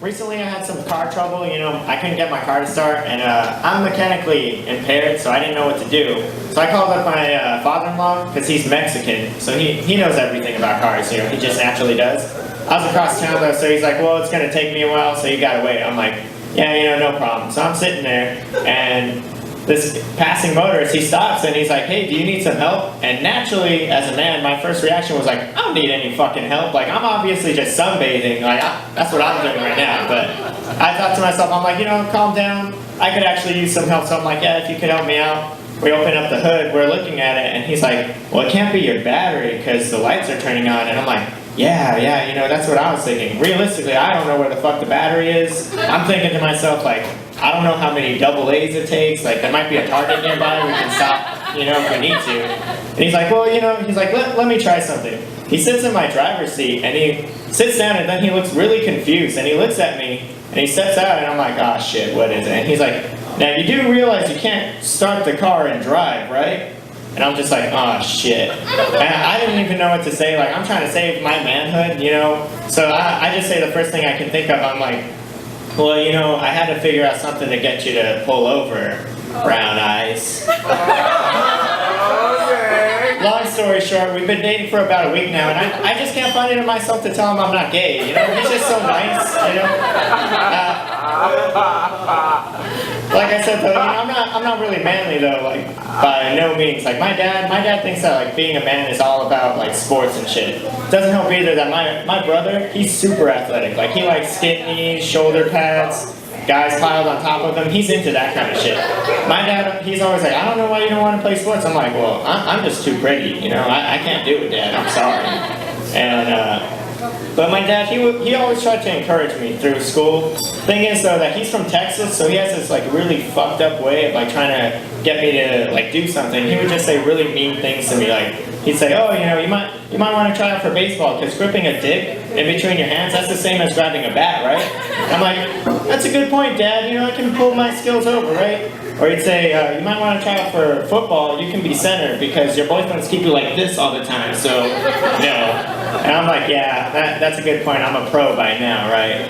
Recently I had some car trouble, I couldn't get my car to start, and I'm mechanically impaired, so I didn't know what to do. So I called up my father-in-law, because he's Mexican, so he knows everything about cars, he just naturally does. I was across town though, so he's like, well, it's going to take me a while, so you gotta wait. I'm like, yeah, no problem. So I'm sitting there, and this passing motorist, he stops and he's like, hey, do you need some help? And naturally, as a man, my first reaction was like, I don't need any fucking help. Like, I'm obviously just sunbathing. Like, that's what I'm doing right now. But I thought to myself, I'm like, calm down. I could actually use some help. So I'm like, yeah, if you could help me out. We open up the hood, we're looking at it, and he's like, well, it can't be your battery because the lights are turning on. And I'm like, yeah, that's what I was thinking. Realistically, I don't know where the fuck the battery is. I'm thinking to myself, like, I don't know how many double A's it takes. Like, there might be a Target nearby we can stop, if we need to. And he's like, well, let me try something. He sits in my driver's seat, and he sits down, and then he looks really confused, and he looks at me, and he steps out, and I'm like, oh, shit, what is it? And he's like, now, you do realize you can't start the car and drive, right? And I'm just like, oh, shit. And I didn't even know what to say. Like, I'm trying to save my manhood, So I just say the first thing I can think of. I'm like, well, I had to figure out something to get you to pull over, brown eyes. Long story short, we've been dating for about a week now, and I just can't find it in myself to tell him I'm not gay, He's just so nice, Like I said though, I'm not really manly though, like, by no means. Like, my dad thinks that, like, being a man is all about, like, sports and shit. Doesn't help either that my brother, he's super athletic. Like, he likes skinny, shoulder pads, guys piled on top of him. He's into that kind of shit. My dad, he's always like, I don't know why you don't want to play sports. I'm like, well, I'm just too pretty, I can't do it, Dad. I'm sorry. And, but my dad, he always tried to encourage me through school. Thing is though that he's from Texas, so he has this like really fucked up way of like trying to get me to like do something. He would just say really mean things to me, like he'd say, oh, you might want to try out for baseball because gripping a dick in between your hands, that's the same as grabbing a bat, right? I'm like, that's a good point, Dad. I can pull my skills over, right? Or he'd say, you might want to try out for football. You can be center because your boyfriends keep you like this all the time, so no. And I'm like, yeah, that's a good point. I'm a pro by now, right?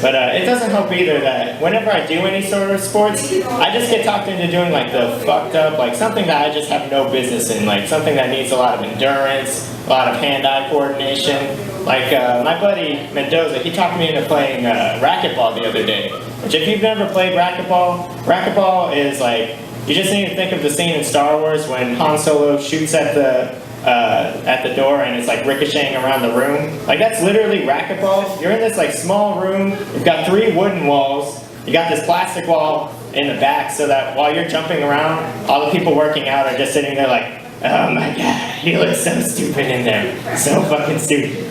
But it doesn't help either that whenever I do any sort of sports, I just get talked into doing like the fucked up, like something that I just have no business in, like something that needs a lot of endurance, a lot of hand-eye coordination. Like my buddy Mendoza, he talked me into playing racquetball the other day. Which if you've never played racquetball is like, you just need to think of the scene in Star Wars when Han Solo shoots at the door and it's like ricocheting around the room. Like, that's literally racquetball. You're in this like small room, you've got 3 wooden walls, you got this plastic wall in the back so that while you're jumping around, all the people working out are just sitting there like, oh my god, he looks so stupid in there. So fucking stupid.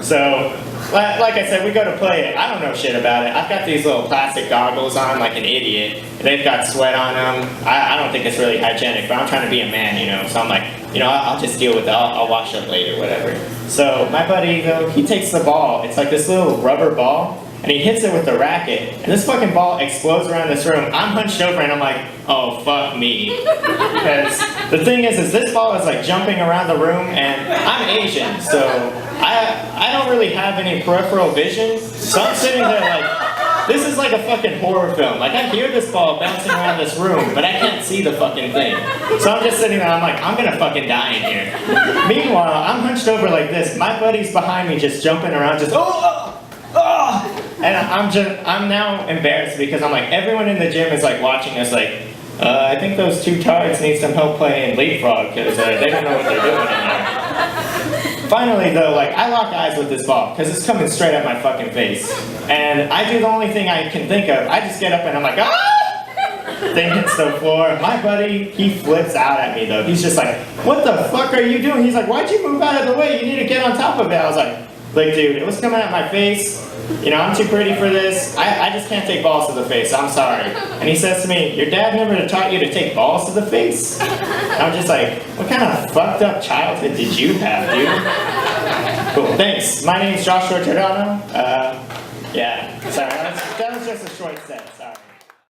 So, like I said, we go to play it. I don't know shit about it. I've got these little plastic goggles on like an idiot. They've got sweat on them. I don't think it's really hygienic, but I'm trying to be a man, So I'm like, I'll just deal with it. I'll wash up later, whatever. So my buddy, though, he takes the ball. It's like this little rubber ball, and he hits it with the racket. And this fucking ball explodes around this room. I'm hunched over, and I'm like, oh, fuck me. Because the thing is this ball is like jumping around the room, and I'm Asian, so I don't really have any peripheral vision, so I'm sitting there like, this is like a fucking horror film. Like, I hear this ball bouncing around this room, but I can't see the fucking thing. So I'm just sitting there, I'm like, I'm gonna fucking die in here. Meanwhile, I'm hunched over like this, my buddy's behind me just jumping around, just, and I'm now embarrassed because I'm like, everyone in the gym is like watching us like, I think those 2 tards need some help playing leapfrog because they don't know what they're doing in there. Finally though, like, I lock eyes with this ball because it's coming straight at my fucking face. And I do the only thing I can think of. I just get up and I'm like, ah! Thing hits the floor. My buddy, he flips out at me though. He's just like, what the fuck are you doing? He's like, why'd you move out of the way? You need to get on top of it. I was like, dude, it was coming at my face. I'm too pretty for this. I just can't take balls to the face. I'm sorry. And he says to me, your dad never taught you to take balls to the face? I'm just like, what kind of fucked up childhood did you have, dude? Cool, thanks. My name's Joshua Giordano. Yeah, sorry, that was just a short set.